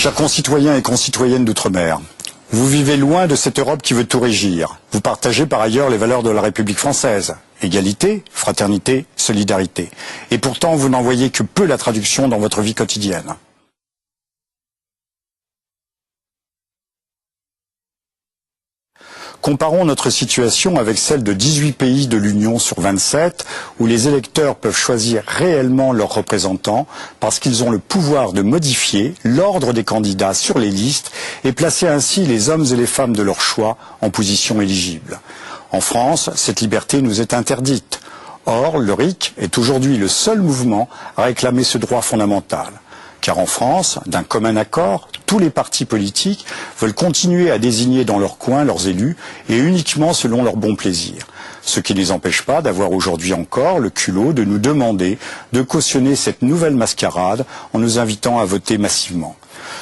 Chers concitoyens et concitoyennes d'outre-mer, vous vivez loin de cette Europe qui veut tout régir. Vous partagez par ailleurs les valeurs de la République française. Égalité, fraternité, solidarité. Et pourtant, vous n'en voyez que peu la traduction dans votre vie quotidienne. Comparons notre situation avec celle de 18 pays de l'Union sur 27, où les électeurs peuvent choisir réellement leurs représentants parce qu'ils ont le pouvoir de modifier l'ordre des candidats sur les listes et placer ainsi les hommes et les femmes de leur choix en position éligible. En France, cette liberté nous est interdite. Or, le RIC est aujourd'hui le seul mouvement à réclamer ce droit fondamental. Car en France, d'un commun accord, tous les partis politiques veulent continuer à désigner dans leur coin leurs élus et uniquement selon leur bon plaisir. Ce qui ne les empêche pas d'avoir aujourd'hui encore le culot de nous demander de cautionner cette nouvelle mascarade en nous invitant à voter massivement.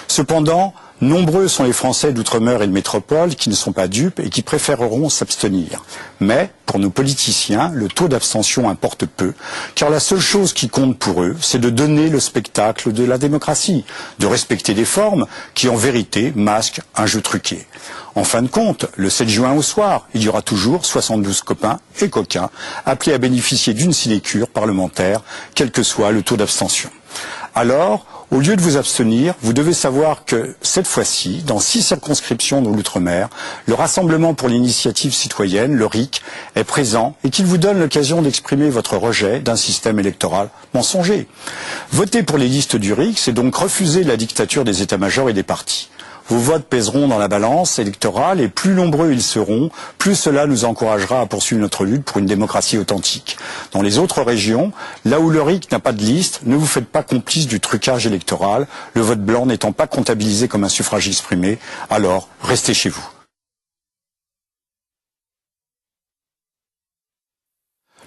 Cependant, nombreux sont les Français d'outre-mer et de métropole qui ne sont pas dupes et qui préféreront s'abstenir. Mais, pour nos politiciens, le taux d'abstention importe peu, car la seule chose qui compte pour eux, c'est de donner le spectacle de la démocratie, de respecter des formes qui, en vérité, masquent un jeu truqué. En fin de compte, le 7 juin au soir, il y aura toujours 72 copains et coquins appelés à bénéficier d'une sinécure parlementaire, quel que soit le taux d'abstention. Alors, au lieu de vous abstenir, vous devez savoir que, cette fois-ci, dans 6 circonscriptions dans l'outre-mer, le Rassemblement pour l'initiative citoyenne, le RIC, est présent et qu'il vous donne l'occasion d'exprimer votre rejet d'un système électoral mensonger. Voter pour les listes du RIC, c'est donc refuser la dictature des états-majors et des partis. Vos votes pèseront dans la balance électorale et plus nombreux ils seront, plus cela nous encouragera à poursuivre notre lutte pour une démocratie authentique. Dans les autres régions, là où le RIC n'a pas de liste, ne vous faites pas complice du trucage électoral, le vote blanc n'étant pas comptabilisé comme un suffrage exprimé, alors restez chez vous.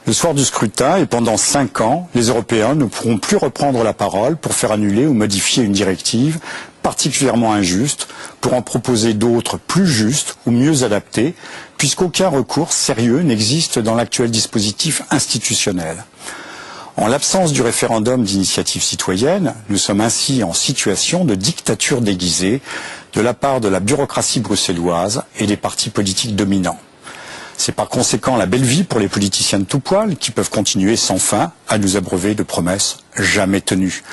Le soir du scrutin et pendant 5 ans, les Européens ne pourront plus reprendre la parole pour faire annuler ou modifier une directive particulièrement injuste, pour en proposer d'autres plus justes ou mieux adaptées, puisqu'aucun recours sérieux n'existe dans l'actuel dispositif institutionnel. En l'absence du référendum d'initiative citoyenne, nous sommes ainsi en situation de dictature déguisée de la part de la bureaucratie bruxelloise et des partis politiques dominants. C'est par conséquent la belle vie pour les politiciens de tout poil qui peuvent continuer sans fin à nous abreuver de promesses jamais tenues.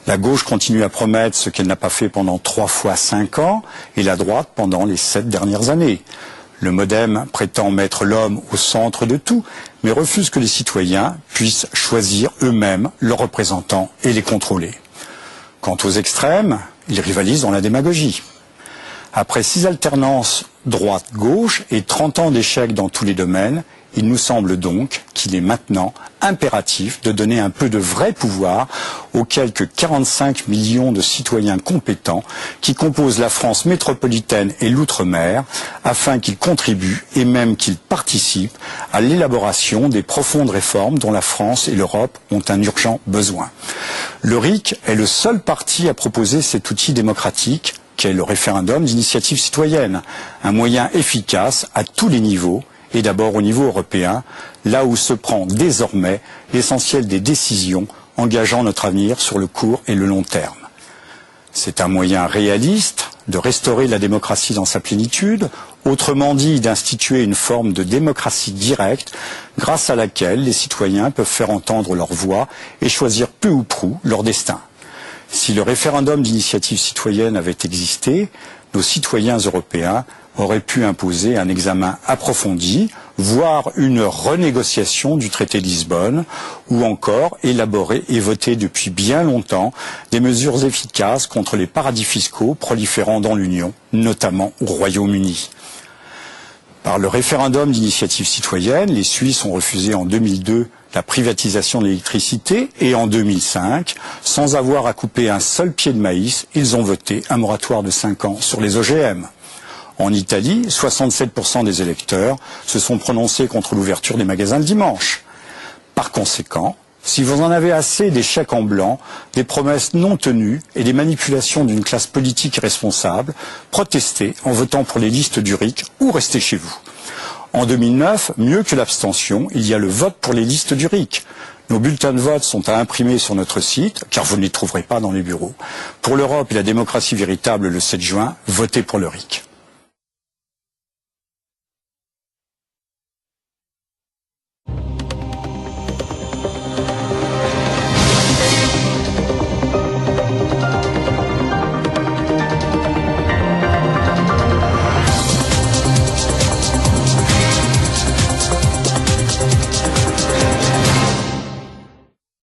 La gauche continue à promettre ce qu'elle n'a pas fait pendant 3 fois 5 ans et la droite pendant les 7 dernières années. Le MoDem prétend mettre l'homme au centre de tout, mais refuse que les citoyens puissent choisir eux-mêmes leurs représentants et les contrôler. Quant aux extrêmes, ils rivalisent dans la démagogie. Après 6 alternances droite-gauche et 30 ans d'échecs dans tous les domaines, il nous semble donc qu'il est maintenant impératif de donner un peu de vrai pouvoir aux quelques 45 millions de citoyens compétents qui composent la France métropolitaine et l'outre-mer, afin qu'ils contribuent et même qu'ils participent à l'élaboration des profondes réformes dont la France et l'Europe ont un urgent besoin. Le RIC est le seul parti à proposer cet outil démocratique qu'est le référendum d'initiative citoyenne, un moyen efficace à tous les niveaux, et d'abord au niveau européen, là où se prend désormais l'essentiel des décisions engageant notre avenir sur le court et le long terme. C'est un moyen réaliste de restaurer la démocratie dans sa plénitude, autrement dit d'instituer une forme de démocratie directe grâce à laquelle les citoyens peuvent faire entendre leur voix et choisir peu ou prou leur destin. Si le référendum d'initiative citoyenne avait existé, nos citoyens européens auraient pu imposer un examen approfondi, voire une renégociation du traité de Lisbonne, ou encore élaborer et voter depuis bien longtemps des mesures efficaces contre les paradis fiscaux proliférant dans l'Union, notamment au Royaume-Uni. Par le référendum d'initiative citoyenne, les Suisses ont refusé en 2002 la privatisation de l'électricité et en 2005, sans avoir à couper un seul pied de maïs, ils ont voté un moratoire de 5 ans sur les OGM. En Italie, 67% des électeurs se sont prononcés contre l'ouverture des magasins le dimanche. Par conséquent, si vous en avez assez des chèques en blanc, des promesses non tenues et des manipulations d'une classe politique responsable, protestez en votant pour les listes du RIC ou restez chez vous. En 2009, mieux que l'abstention, il y a le vote pour les listes du RIC. Nos bulletins de vote sont à imprimer sur notre site, car vous ne les trouverez pas dans les bureaux. Pour l'Europe et la démocratie véritable le 7 juin, votez pour le RIC.